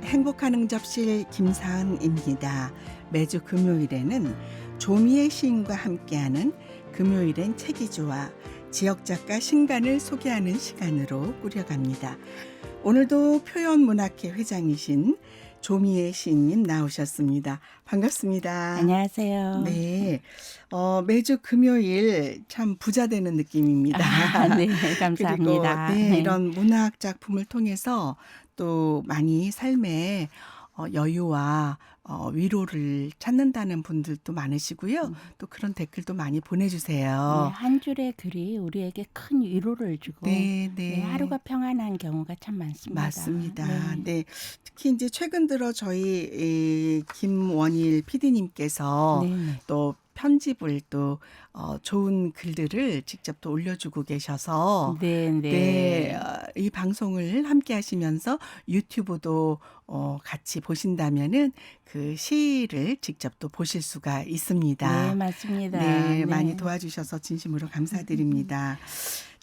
행복한 응접실 김사은입니다. 매주 금요일에는 조미애 시인과 함께하는 금요일엔 책이 좋아 지역작가 신간을 소개하는 시간으로 꾸려갑니다. 오늘도 표현문학회 회장이신 조미애 시인님 나오셨습니다. 반갑습니다. 안녕하세요. 네, 매주 금요일 참 부자 되는 느낌입니다. 네, 감사합니다. 그리고 이런 문학 작품을 통해서 또 많이 삶의 여유와 위로를 찾는다는 분들도 많으시고요. 또 그런 댓글도 많이 보내주세요. 한 줄의 글이 우리에게 큰 위로를 주고 하루가 평안한 경우가 참 많습니다. 맞습니다. 네. 특히 이제 최근 들어 저희 김원일 PD님께서 또 편집을 또 좋은 글들을 직접 또 올려주고 계셔서 이 방송을 함께 하시면서 유튜브도 같이 보신다면은 그 시를 직접 또 보실 수가 있습니다. 네, 맞습니다. 네, 많이 도와주셔서 진심으로 감사드립니다.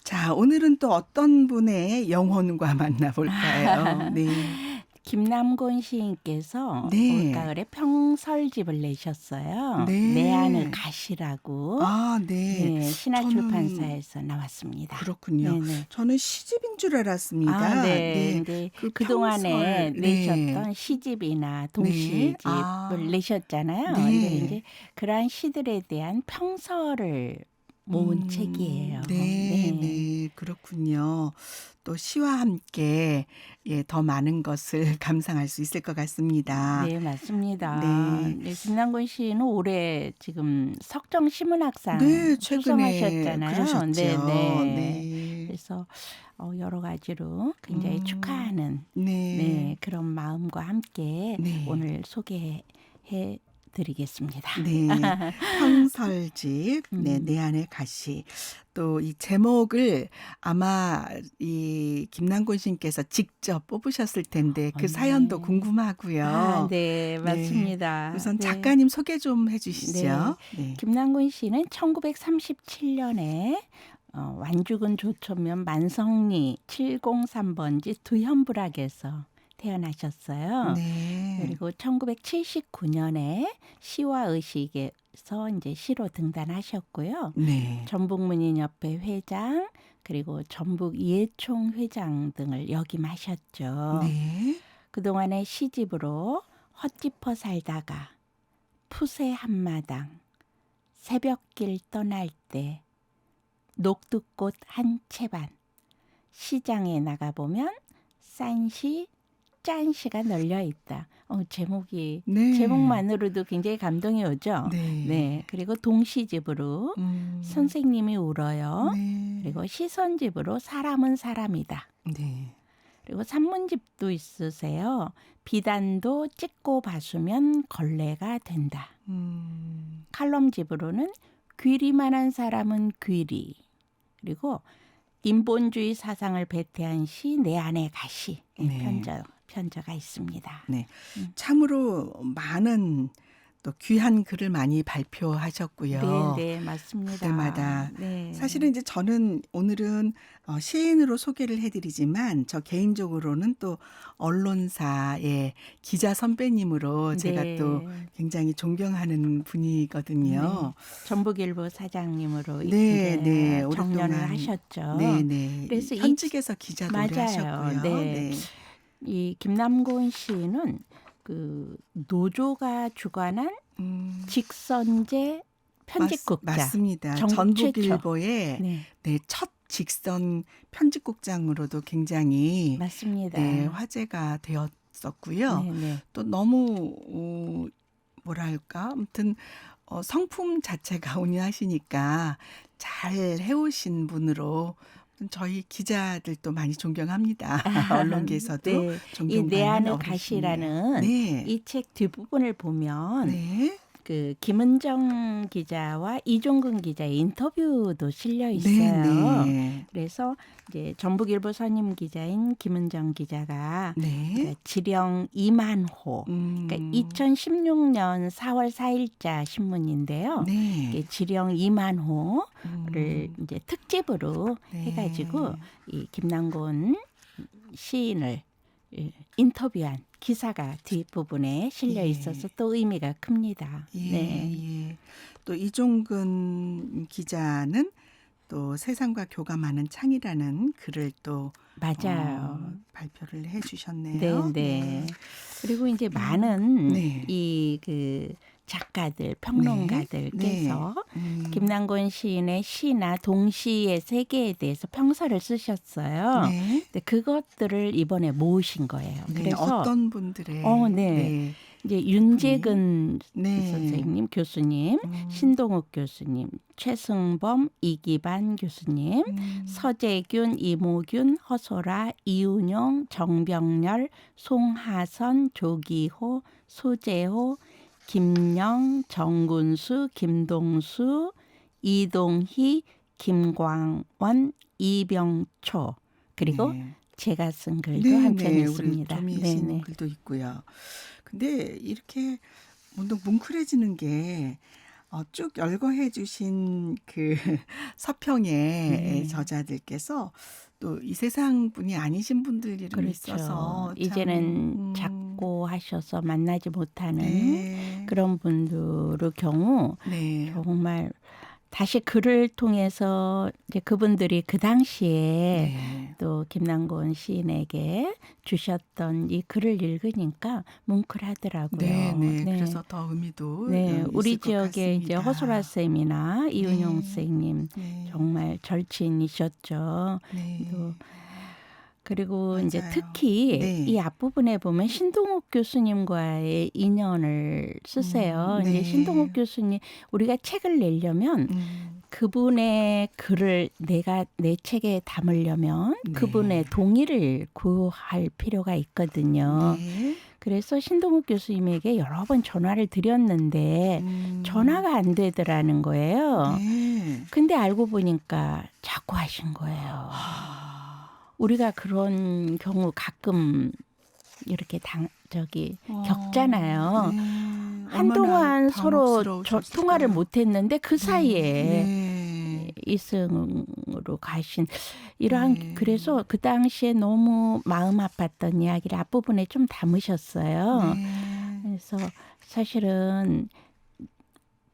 자, 오늘은 또 어떤 분의 영혼과 만나볼까요? 네. 김남곤 시인께서 올가을에 평설집을 내셨어요. 내 안을 가시라고. 신화출판사에서 나왔습니다. 그렇군요. 저는 시집인 줄 알았습니다. 그동안에 내셨던 시집이나 동시집을 내셨잖아요. 근데 이제 그러한 시들에 대한 평설을 모은 책이에요. 네, 그렇군요. 또 시와 함께 더 많은 것을 감상할 수 있을 것 같습니다. 네, 맞습니다. 김남곤 씨는 올해 지금 석정 시문학상 수상하셨잖아요. 그러셨죠. 그래서 여러 가지로 굉장히 축하하는 그런 마음과 함께 오늘 소개해 드리겠습니다. 네, 평설집, 내 안의 가시. 또 이 제목을 아마 이 김남곤 시인께서 직접 뽑으셨을 텐데 그 사연도 궁금하고요. 네, 맞습니다. 우선 작가님 소개 좀 해주시죠. 김남곤 씨는 1937년에 완주군 조천면 만성리 703번지 두현부락에서 태어나셨어요. 그리고 1979년에 시와 의식에서 이제 시로 등단하셨고요. 전북문인협회 회장 그리고 전북 이해총 회장 등을 역임하셨죠. 그동안의 시집으로 헛짚어 살다가 푸세 한마당, 새벽길 떠날 때, 녹두꽃 한 채반, 시장에 나가보면 싼시 짠시가 널려 있다. 제목만으로도 굉장히 감동이 오죠. 그리고 동시집으로 선생님이 울어요. 그리고 시선집으로 사람은 사람이다. 그리고 산문집도 있으세요. 비단도 찍고 봐주면 걸레가 된다. 칼럼집으로는 귀리만한 사람은 귀리. 그리고 인본주의 사상을 배태한 시 내 안의 가시 편저가 있습니다. 참으로 많은 또 귀한 글을 많이 발표하셨고요. 네, 맞습니다. 그때마다 사실은 이제 저는 오늘은 시인으로 소개를 해드리지만 저 개인적으로는 또 언론사의 기자 선배님으로 제가 또 굉장히 존경하는 분이거든요. 전북일보 사장님으로 정년을 하셨죠. 그래서 현직에서 기자도 하셨고요. 이 김남곤 씨는 그 노조가 주관한 직선제 편집국장. 맞습니다. 전북일보의 첫 직선 편집국장으로도 굉장히 화제가 되었었고요. 또 너무 뭐랄까 아무튼 성품 자체가 온유하시니까 잘 해오신 분으로 저희 기자들도 많이 존경합니다. 언론계에서도 존경받는 내 안의 가시라는 이 책 뒷부분을 보면 그 김은정 기자와 이종근 기자의 인터뷰도 실려 있어요. 그래서 이제 전북일보 선임 기자인 김은정 기자가 그러니까 지령 2만호, 그러니까 2016년 4월 4일자 신문인데요. 지령 2만호를 이제 특집으로 해가지고 이 김남곤 시인을 인터뷰한 기사가 뒷부분에 실려 예. 있어서 또 의미가 큽니다. 예, 네. 예. 또 이종근 기자는 또 세상과 교감하는 창이라는 글을 또 맞아요. 발표를 해주셨네요. 네, 네. 그리고 이제 많은 네. 이 그 작가들, 네. 평론가들께서 김남곤 시인의 시나 동시의 세계에 대해서 평서를 쓰셨어요. 네. 근데 그것들을 이번에 모으신 거예요. 네. 그래서 어떤 분들의 네. 이제 윤재근 네. 선생님, 교수님, 신동욱 교수님, 최승범, 이기반 교수님, 서재균, 이모균, 허소라, 이운용, 정병렬, 송하선, 조기호, 소재호, 김영, 정군수, 김동수, 이동희, 김광원, 이병초 그리고 네. 제가 쓴 글도 네, 한 편 네. 우리 있습니다. 조미 네, 씨 네. 글도 있고요. 근데 이렇게 문득 뭉클해지는 게 쭉 열거해 주신 그 서평의 네. 저자들께서 또 이 세상 분이 아니신 분들 이름이 있어서 참, 이제는 작고 하셔서 만나지 못하는 네. 그런 분들의 경우 네. 정말 다시 글을 통해서 이제 그분들이 그 당시에 네. 또 김남곤 시인에게 주셨던 이 글을 읽으니까 뭉클하더라고요. 네, 네. 그래서 더 의미도 네, 있을 우리 것 지역에 이제 같습니다. 허소라 쌤이나 이은용 네. 쌤님 네. 정말 절친이셨죠. 네. 또 그리고 맞아요. 이제 특히 네. 이 앞부분에 보면 신동욱 교수님과의 인연을 쓰세요. 네. 이제 신동욱 교수님 우리가 책을 내려면 그분의 글을 내가 내 책에 담으려면 네. 그분의 동의를 구할 필요가 있거든요. 네. 그래서 신동욱 교수님에게 여러 번 전화를 드렸는데 전화가 안 되더라는 거예요. 네. 근데 알고 보니까 자꾸 하신 거예요. 우리가 그런 경우 가끔 이렇게 겪잖아요. 네. 한동안 서로 당혹스러우셨을까요? 통화를 못했는데 그 사이에 네. 이승으로 가신 이러한 네. 그래서 그 당시에 너무 마음 아팠던 이야기를 앞부분에 좀 담으셨어요. 네. 그래서 사실은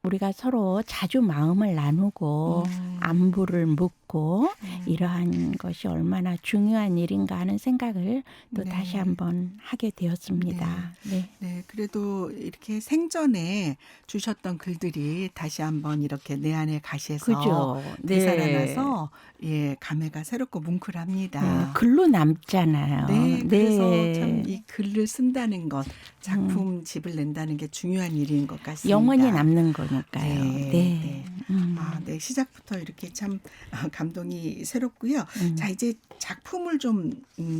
우리가 서로 자주 마음을 나누고 안부를 묻고 이러한 것이 얼마나 중요한 일인가 하는 생각을 또 네. 다시 한번 하게 되었습니다. 네. 네, 그래도 이렇게 생전에 주셨던 글들이 다시 한번 이렇게 내 안에 가시에서 그죠. 네. 되살아나서 예, 감회가 새롭고 뭉클합니다. 글로 남잖아요. 네, 그래서 참 네. 이 글을 쓴다는 것, 작품집을 낸다는 게 중요한 일인 것 같습니다. 영원히 남는 거니까요. 네, 네. 네. 네, 시작부터 이렇게 참 감동이 새롭고요. 자, 이제 작품을 좀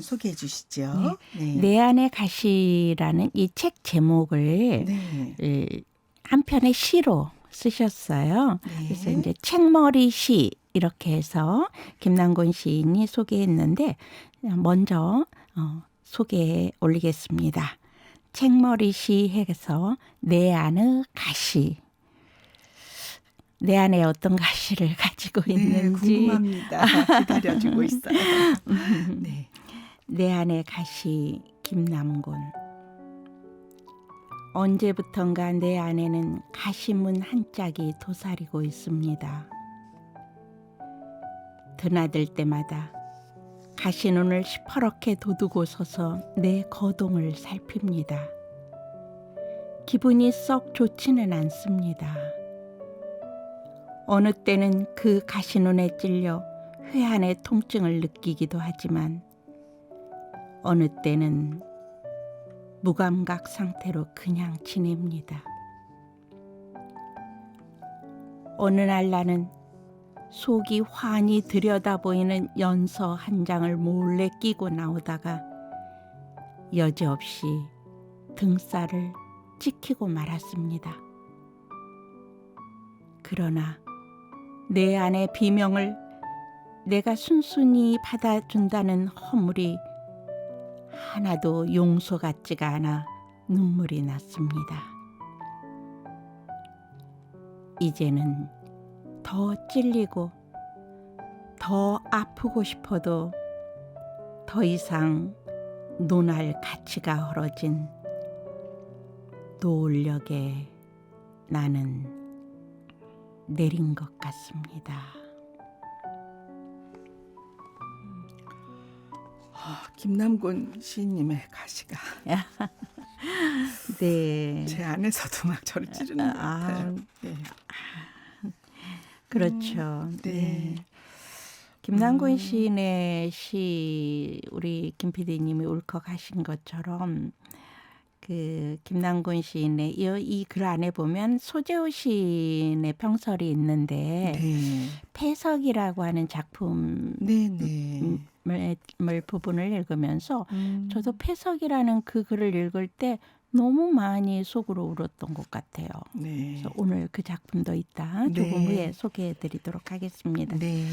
소개해 주시죠. 네. 내 안의 가시라는 이 책 제목을 네. 한 편의 시로 쓰셨어요. 네. 그래서 이제 책머리 시 이렇게 해서 김남곤 시인이 소개했는데 먼저 소개해 올리겠습니다. 책머리 시 해서 내 안의 가시. 내 안에 어떤 가시를 가지고 네, 있는지 궁금합니다. 기다려주고 있어요. 네. 내 안의 가시 김남곤. 언제부턴가 내 안에는 가시문 한 짝이 도사리고 있습니다. 드나들 때마다 가시눈을 시퍼렇게 돋우고 서서 내 거동을 살핍니다. 기분이 썩 좋지는 않습니다. 어느 때는 그 가시눈에 찔려 회한의 통증을 느끼기도 하지만 어느 때는 무감각 상태로 그냥 지냅니다. 어느 날 나는 속이 환히 들여다보이는 연서 한 장을 몰래 끼고 나오다가 여지없이 등살을 찍히고 말았습니다. 그러나 내 안의 비명을 내가 순순히 받아준다는 허물이 하나도 용서 같지가 않아 눈물이 났습니다. 이제는 더 찔리고 더 아프고 싶어도 더 이상 논할 가치가 헐어진 노을역에 나는 내린 것 같습니다. 김남곤 시인님의 가시가 네. 제 안에서도 막 저를 찌르는 것 같아요. 네. 그렇죠. 네. 네. 김남곤 시인의 시 우리 김 PD님이 울컥하신 것처럼 그 김남곤 시인의 이 글 안에 보면 소재호 시인의 평설이 있는데 네. 패석이라고 하는 작품 네, 네. 부분을 읽으면서 저도 패석이라는 그 글을 읽을 때 너무 많이 속으로 울었던 것 같아요. 네. 그래서 오늘 그 작품도 있다 조금 네. 후에 소개해드리도록 하겠습니다. 네.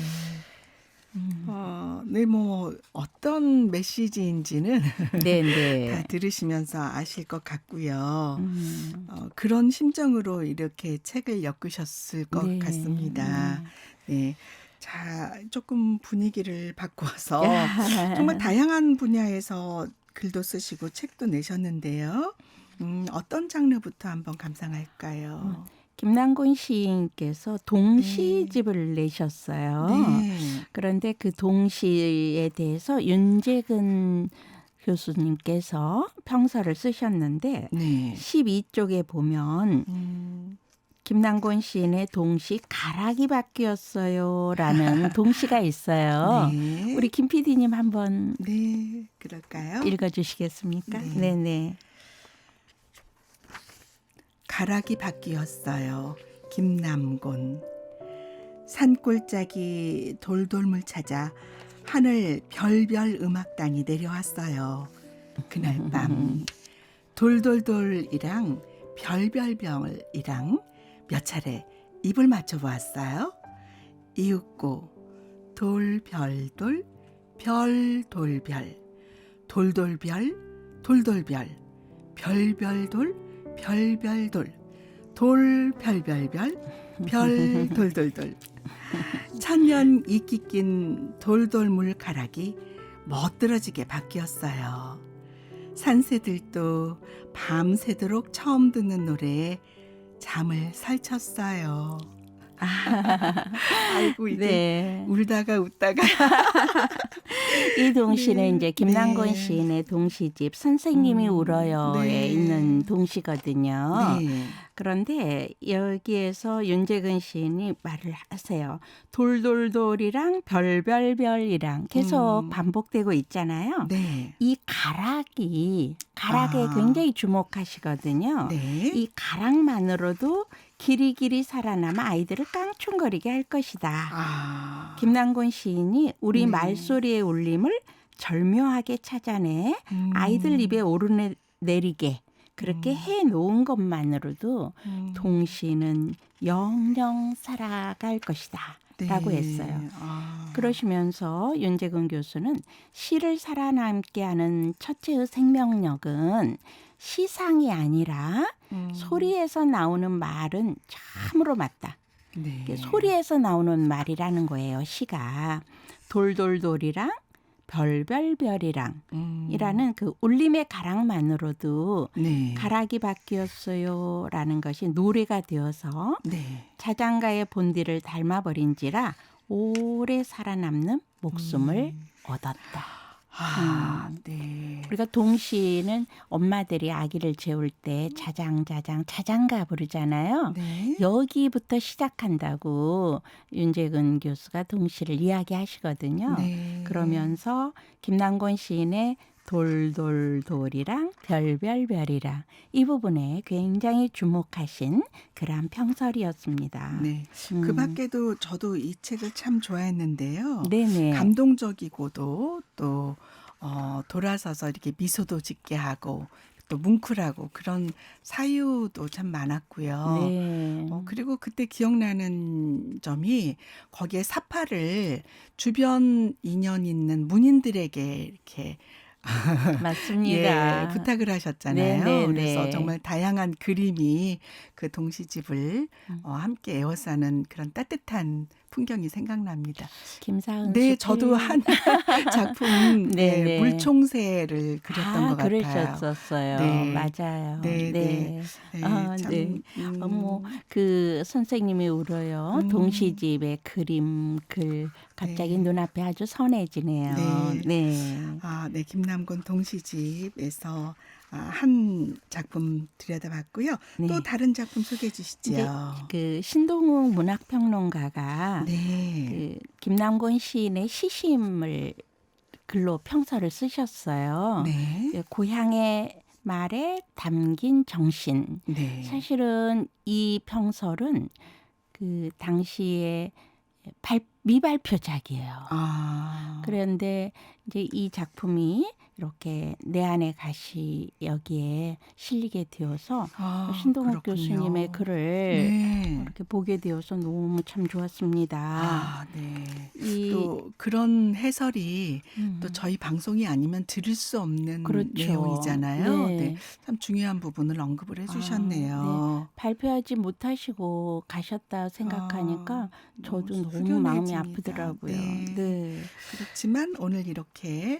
네, 뭐 어떤 메시지인지는 네, 다 네. 들으시면서 아실 것 같고요. 그런 심정으로 이렇게 책을 엮으셨을 것 네. 같습니다. 네. 자, 조금 분위기를 바꿔서 정말 다양한 분야에서 글도 쓰시고 책도 내셨는데요. 어떤 장르부터 한번 감상할까요? 김남곤 시인께서 동시집을 내셨어요. 네. 그런데 그 동시에 대해서 윤재근 교수님께서 평서를 쓰셨는데 네. 12쪽에 보면 김남곤 시인의 동시 가락이 바뀌었어요라는 동시가 있어요. 네. 우리 김 PD님 한번 네, 그럴까요? 읽어주시겠습니까? 네. 네네. 가락이 바뀌었어요. 김남곤. 산골짜기 돌돌물 찾아 하늘 별별 음악단이 내려왔어요. 그날 밤 돌돌돌이랑 별별별이랑 몇 차례 입을 맞춰보았어요. 이윽고 돌별돌 별돌별 돌돌별 돌돌별 별별돌 별별돌 돌별별별 별돌돌돌 천년 이끼 낀 돌돌물 가락이 멋들어지게 바뀌었어요. 산새들도 밤새도록 처음 듣는 노래에 잠을 설쳤어요. 아이고 이게 네. 울다가 웃다가 이 동시는 네. 이제 김남곤 네. 시인의 동시집 선생님이 울어요에 네. 있는 동시거든요. 네. 그런데 여기에서 윤재근 시인이 말을 하세요. 돌돌돌이랑 별별별이랑 계속 반복되고 있잖아요. 네. 이 가락에 굉장히 주목하시거든요. 네. 이 가락만으로도 길이길이 살아남아 아이들을 깡충거리게 할 것이다. 김남곤 시인이 우리 네. 말소리의 울림을 절묘하게 찾아내 아이들 입에 오르내리게 그렇게 해놓은 것만으로도 동시는 영영 살아갈 것이다 라고 했어요. 그러시면서 윤재근 교수는 시를 살아남게 하는 첫째의 생명력은 시상이 아니라 소리에서 나오는 말은 참으로 맞다. 네. 소리에서 나오는 말이라는 거예요. 시가 돌돌돌이랑 별별별이랑 이라는 그 울림의 가락만으로도 네. 가락이 바뀌었어요라는 것이 노래가 되어서 네. 자장가의 본디를 닮아버린지라 오래 살아남는 목숨을 얻었다. 네. 우리가 동시는 엄마들이 아기를 재울 때 자장가 부르잖아요. 네. 여기부터 시작한다고 윤재근 교수가 동시를 이야기하시거든요. 네. 그러면서 김남곤 시인의 돌돌돌이랑 별별별이랑 이 부분에 굉장히 주목하신 그러한 평설이었습니다. 네. 그 밖에도 저도 이 책을 참 좋아했는데요. 네네. 감동적이고도 또 돌아서서 이렇게 미소도 짓게 하고 또 뭉클하고 그런 사유도 참 많았고요. 네. 그리고 그때 기억나는 점이 거기에 사파를 주변 인연 있는 문인들에게 이렇게 맞습니다. 예, 부탁을 하셨잖아요. 네, 네, 그래서 네. 정말 다양한 그림이 그 동시집을 함께 에워싸는 그런 따뜻한 풍경이 생각납니다. 김사은 네, 숲이 저도 한 작품 네, 네, 네. 물총새를 그렸던 것 같아요. 그러셨었어요. 네, 맞아요. 네, 네, 네. 네, 네. 참, 어머, 그 선생님이 울어요. 음, 동시집의 그림, 글, 갑자기 네, 눈앞에 아주 선해지네요. 네. 네. 네, 김남곤 동시집에서 한 작품 들여다봤고요. 또 네. 다른 작품 소개해 이제 주시죠. 그 신동욱 문학평론가가 네, 그 김남곤 시인의 시심을 글로 평서를 쓰셨어요. 네, 고향의 말에 담긴 정신. 네. 사실은 이 평설은 그 당시에 미발표작이에요. 아, 그런데 이제 이 작품이 이렇게 내 안의 가시 여기에 실리게 되어서 신동욱 교수님의 그렇군요. 글을 네. 이렇게 보게 되어서 너무 참 좋았습니다. 네. 이 또 그런 해설이 또 음, 저희 방송이 아니면 들을 수 없는 그렇죠. 내용이잖아요. 네. 네. 참 중요한 부분을 언급을 해 네. 주셨네요. 발표하지 못하시고 가셨다 생각하니까 너무 저도 너무 마음이 숙연해집니다. 아프더라고요. 네. 네. 그렇지만 오늘 이렇게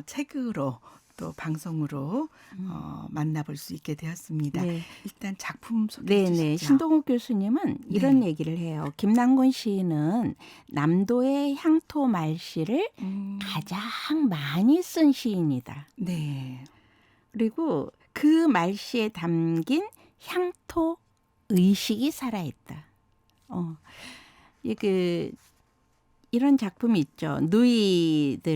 책으로 또 방송으로 음, 만나볼 수 있게 되었습니다. 네. 일단 작품 소개해 네. 주시죠. 신동욱 교수님은 이런 네. 얘기를 해요. 김남곤 시인은 남도의 향토 말씨를 음, 가장 많이 쓴 시인이다. 네. 그리고 그 말씨에 담긴 향토 의식이 살아있다. 이게 이런 작품이 있죠. 누이들이라고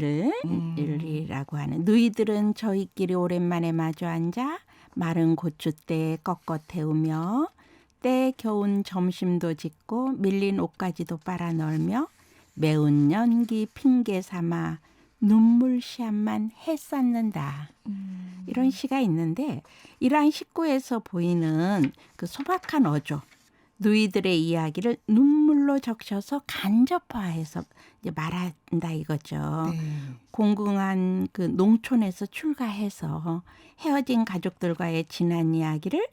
하는 누이들은 저희끼리 오랜만에 마주 앉아 마른 고추대에 꺾어 태우며 때 겨운 점심도 짓고 밀린 옷가지도 빨아 널며 매운 연기 핑계 삼아 눈물 시합만 해쌓는다. 이런 시가 있는데 이러한 식구에서 보이는 그 소박한 어조 누이들의 이야기를 눈물로 적셔서 간접화해서 이제 말한다 이거죠. 네. 공공한 그 농촌에서 출가해서 헤어진 가족들과의 지난 이야기를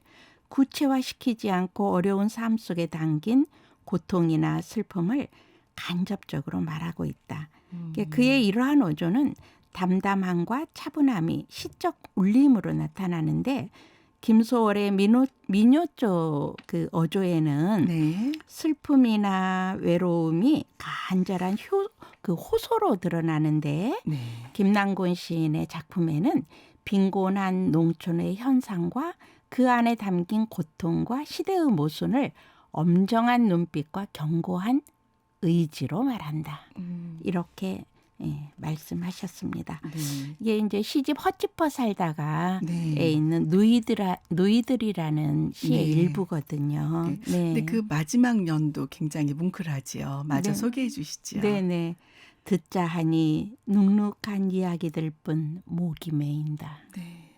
구체화시키지 않고 어려운 삶 속에 담긴 고통이나 슬픔을 간접적으로 말하고 있다. 그의 이러한 어조는 담담함과 차분함이 시적 울림으로 나타나는데 김소월의 민요 그 어조에는 네. 슬픔이나 외로움이 간절한 그 호소로 드러나는데 네. 김남곤 시인의 작품에는 빈곤한 농촌의 현상과 그 안에 담긴 고통과 시대의 모순을 엄정한 눈빛과 견고한 의지로 말한다. 이렇게 말씀하셨습니다. 네. 이게 이제 시집 헛짚어 살다가에 네. 있는 누이들이라는 시의 네. 일부거든요. 네. 네. 근데 그 마지막 연도 굉장히 뭉클하지요. 마저 네. 소개해 주시죠. 네네. 듣자 하니 눅눅한 이야기들 뿐 목이 메인다. 네.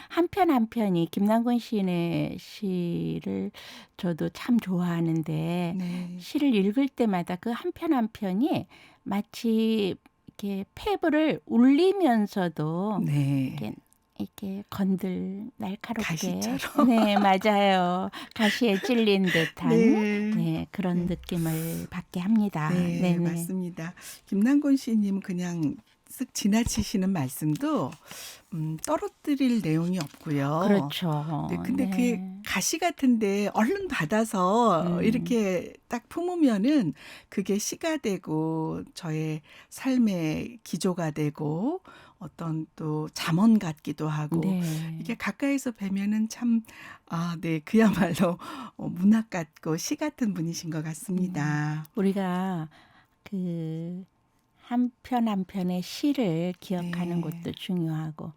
한편이 김남곤 시인의 시를 저도 참 좋아하는데 네. 시를 읽을 때마다 그 한편이 마치 이렇게 폐부를 울리면서도 네. 이렇게 날카롭게 가시처럼. 네 맞아요 가시에 찔린 듯한 네. 그런 느낌을 받게 합니다. 네, 네네. 맞습니다. 김남곤 씨님 그냥 쓱 지나치시는 말씀도 떨어뜨릴 내용이 없고요. 그렇죠. 네, 근데 그게 가시 같은데 얼른 받아서 이렇게 딱 품으면은 그게 시가 되고 저의 삶의 기조가 되고 어떤 또 잠언 같기도 하고 네. 이게 가까이서 뵈면은 참 네, 그야말로 문학 같고 시 같은 분이신 것 같습니다. 우리가 그 한편의 시를 기억하는 네. 것도 중요하고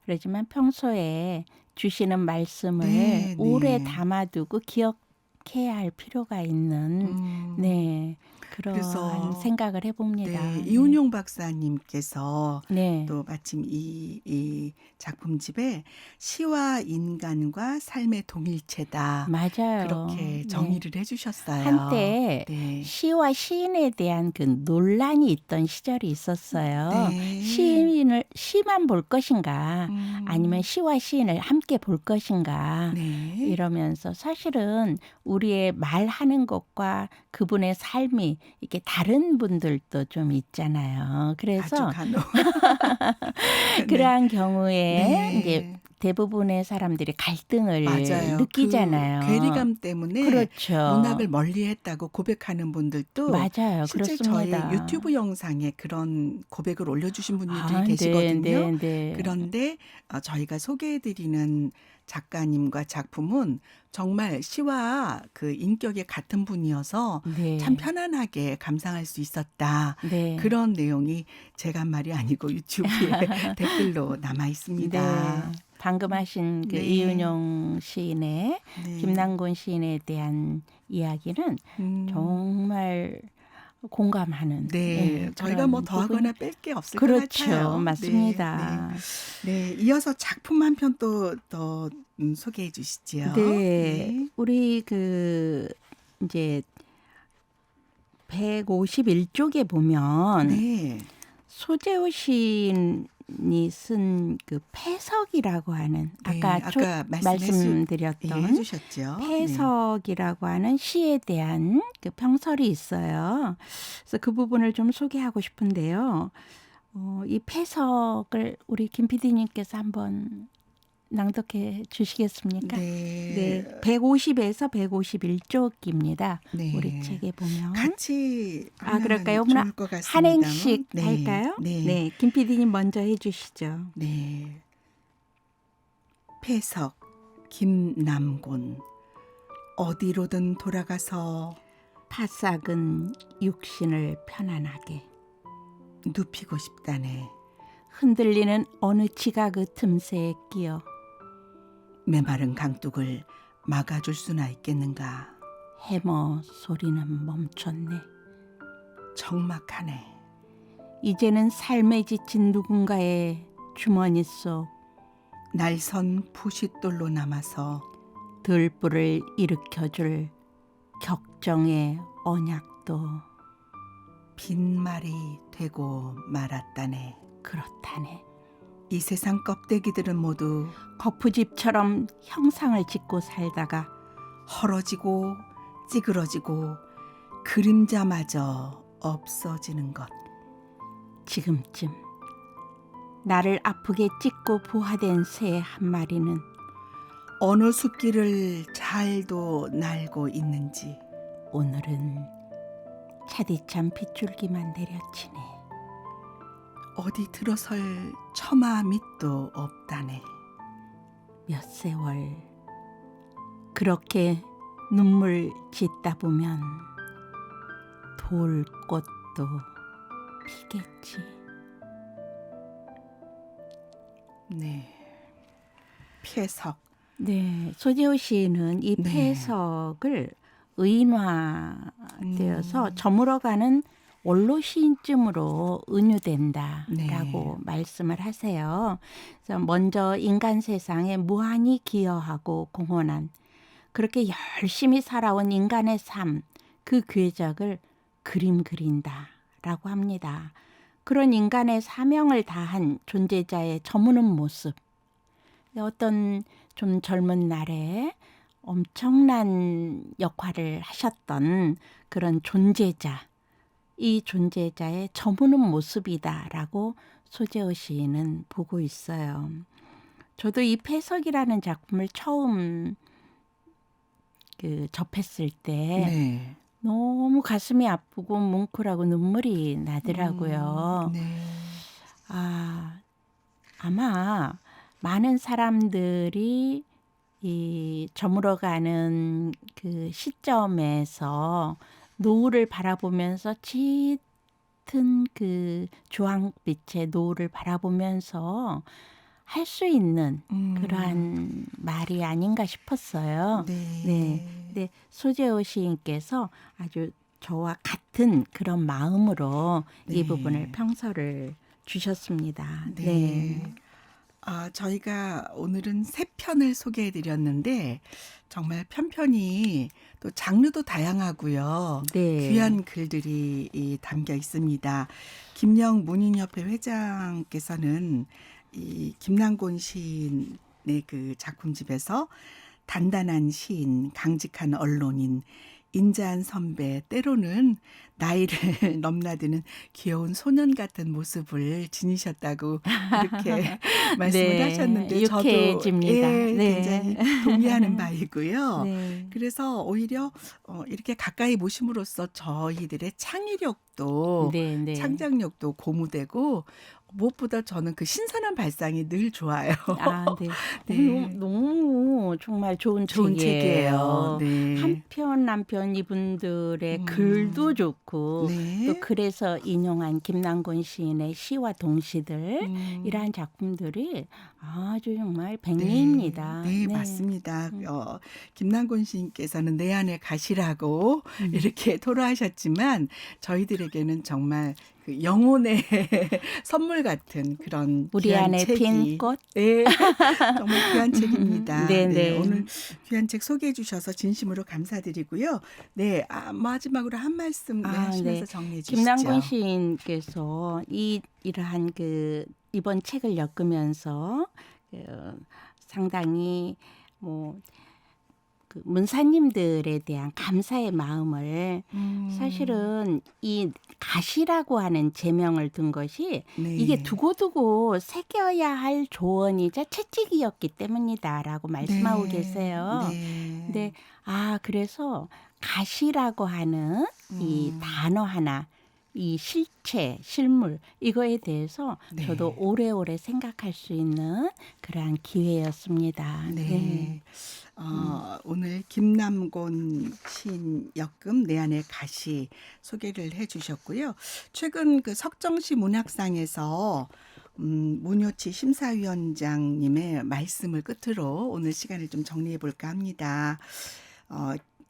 그렇지만 평소에 주시는 말씀을 네, 오래 네. 담아두고 기억해야 할 필요가 있는 네 그런 그래서 생각을 해봅니다. 네, 이은용 박사님께서 네. 또 마침 이 작품집에 시와 인간과 삶의 동일체다. 맞아요. 그렇게 네. 정의를 해주셨어요. 한때 네. 시와 시인에 대한 그 논란이 있던 시절이 있었어요. 네. 시만 볼 것인가, 아니면 시와 시인을 함께 볼 것인가, 네. 이러면서 사실은 우리의 말하는 것과 그분의 삶이 이렇게 다른 분들도 좀 있잖아요. 아주 그래서 간혹. 네. 그러한 경우에 이제 네. 대부분의 사람들이 갈등을 맞아요. 그 느끼잖아요. 괴리감 때문에 그렇죠. 문학을 멀리했다고 고백하는 분들도 맞아요. 실제 저의 그렇습니다. 유튜브 영상에 그런 고백을 올려주신 분들이 네, 계시거든요. 네. 그런데 저희가 소개해드리는 작가님과 작품은 정말 시와 그 인격이 같은 분이어서 네. 참 편안하게 감상할 수 있었다. 네. 그런 내용이 제가 한 말이 아니고 유튜브에 댓글로 남아 있습니다. 네. 방금 하신 그 네. 이은용 시인의 네. 김남곤 시인에 대한 이야기는 정말 공감하는 네, 저희가 그런 뭐 더하거나 뺄 게 없을 것 그렇죠. 같아요. 맞습니다. 네, 이어서 작품 한 편 더 소개해 주시지요. 네. 우리 그 이제 151쪽에 보면 네. 소재호 시인이 쓴 그 패석이라고 하는 네, 아까 말씀드렸던 해주셨죠. 패석이라고 하는 시에 대한 그 평설이 있어요. 그래서 그 부분을 좀 소개하고 싶은데요. 이 패석을 우리 김 PD님께서 한번 낭독해 주시겠습니까? 네. 150에서 151쪽입니다. 네. 우리 책에 보면. 같이 그럴까요? 좋을 것 같습니다. 한 행씩 네. 할까요? 네. 김 PD님 먼저 해주시죠. 네. 패석, 김남곤. 어디로든 돌아가서 파싹은 육신을 편안하게 눕히고 싶다네. 흔들리는 어느 지각의 틈새에 끼어 메마른 강둑을 막아줄 수나 있겠는가. 해머 소리는 멈췄네. 적막하네. 이제는 삶에 지친 누군가의 주머니 속 날선 부싯돌로 남아서 들불을 일으켜줄 격정의 언약도 빈말이 되고 말았다네. 그렇다네. 이 세상 껍데기들은 모두 거푸집처럼 형상을 짓고 살다가 헐어지고 찌그러지고 그림자마저 없어지는 것. 지금쯤 나를 아프게 찢고 부화된 새 한 마리는 어느 숲길을 잘도 날고 있는지 오늘은 차디찬 빗줄기만 내려치네. 어디 들어설 처마 밑도 없다네. 몇 세월 그렇게 눈물 짓다 보면 돌꽃도 피겠지. 네. 패석. 네, 소재호 시인은 이 네. 패석을 의인화되어서 저물어가는 원로 시인쯤으로 은유된다라고 네. 말씀을 하세요. 그래서 먼저 인간 세상에 무한히 기여하고 공헌한 그렇게 열심히 살아온 인간의 삶, 그 궤적을 그림 그린다라고 합니다. 그런 인간의 사명을 다한 존재자의 저무는 모습, 어떤 좀 젊은 날에 엄청난 역할을 하셨던 그런 존재자, 이 존재자의 저무는 모습이다라고 소재호 시인은 보고 있어요. 저도 이 패석이라는 작품을 처음 접했을 때 네. 너무 가슴이 아프고 뭉클하고 눈물이 나더라고요. 네. 아마 많은 사람들이 이 저물어가는 그 시점에서 노을을 바라보면서 짙은 그 주황빛의 노을을 바라보면서 할 수 있는 그러한 말이 아닌가 싶었어요. 네. 네. 근데 소재호 시인께서 아주 저와 같은 그런 마음으로 이 네. 부분을 평서를 주셨습니다. 네. 저희가 오늘은 세 편을 소개해 드렸는데 정말 편편히 또 장르도 다양하고요. 네. 귀한 글들이 담겨 있습니다. 김영 문인협회 회장께서는 이 김남곤 시인의 그 작품집에서 단단한 시인, 강직한 언론인, 인자한 선배, 때로는 나이를 넘나드는 귀여운 소년 같은 모습을 지니셨다고 이렇게 말씀을 네, 하셨는데 저도 유쾌해집니다. 네. 굉장히 동의하는 바이고요. 네. 그래서 오히려 이렇게 가까이 모심으로써 저희들의 창의력도 네, 네. 창작력도 고무되고 무엇보다 저는 그 신선한 발상이 늘 좋아요. 네. 네. 너무 정말 좋은 좋은 책이에요. 책이에요. 네. 한편 이분들의 글도 좋고 네. 또 글에서 인용한 김남곤 시인의 시와 동시들 이러한 작품들이 아주 정말 백미입니다. 네, 맞습니다. 김남곤 시인께서는 내 안에 가시라고 이렇게 토로하셨지만 저희들에게는 정말 그 영혼의 선물 같은 그런 우리 귀한 안에 책이 핀 꽃. 네, 정말 귀한 책입니다. 네, 네, 네. 오늘 귀한 책 소개해 주셔서 진심으로 감사드리고요. 네, 마지막으로 한 말씀 하시면서 네. 정리해 주시죠. 김남곤 시인께서 이러한 그 이번 책을 엮으면서 상당히 그 문사님들에 대한 감사의 마음을 사실은 이 가시라고 하는 제명을 둔 것이 네. 이게 두고두고 새겨야 할 조언이자 채찍이었기 때문이다라고 말씀하고 네. 계세요. 네. 근데 그래서 가시라고 하는 이 단어 하나, 이 실체, 실물 이거에 대해서 네. 저도 오래오래 생각할 수 있는 그러한 기회였습니다. 네. 오늘 김남곤 시인 엮음 내 안의 가시 소개를 해주셨고요. 최근 그 석정시 문학상에서 문효치 심사위원장님의 말씀을 끝으로 오늘 시간을 좀 정리해 볼까 합니다.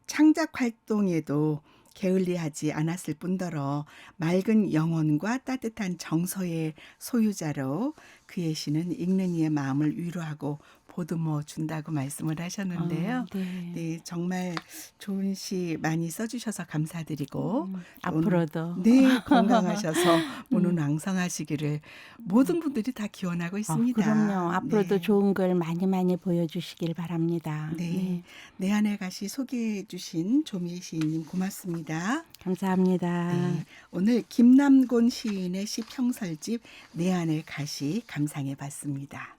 창작 활동에도 게을리하지 않았을 뿐더러 맑은 영혼과 따뜻한 정서의 소유자로 그의 시는 읽는 이의 마음을 위로하고 보듬어 준다고 말씀을 하셨는데요. 네, 정말 좋은 시 많이 써주셔서 감사드리고 앞으로도 네, 건강하셔서 문운왕성하시기를 모든 분들이 다 기원하고 있습니다. 그럼요. 앞으로도 네. 좋은 글 많이 보여주시길 바랍니다. 네, 내 안의 가시 소개해 주신 조미애 시인님 고맙습니다. 감사합니다. 네, 오늘 김남곤 시인의 시 평설집 내 안의 가시 감상해 봤습니다.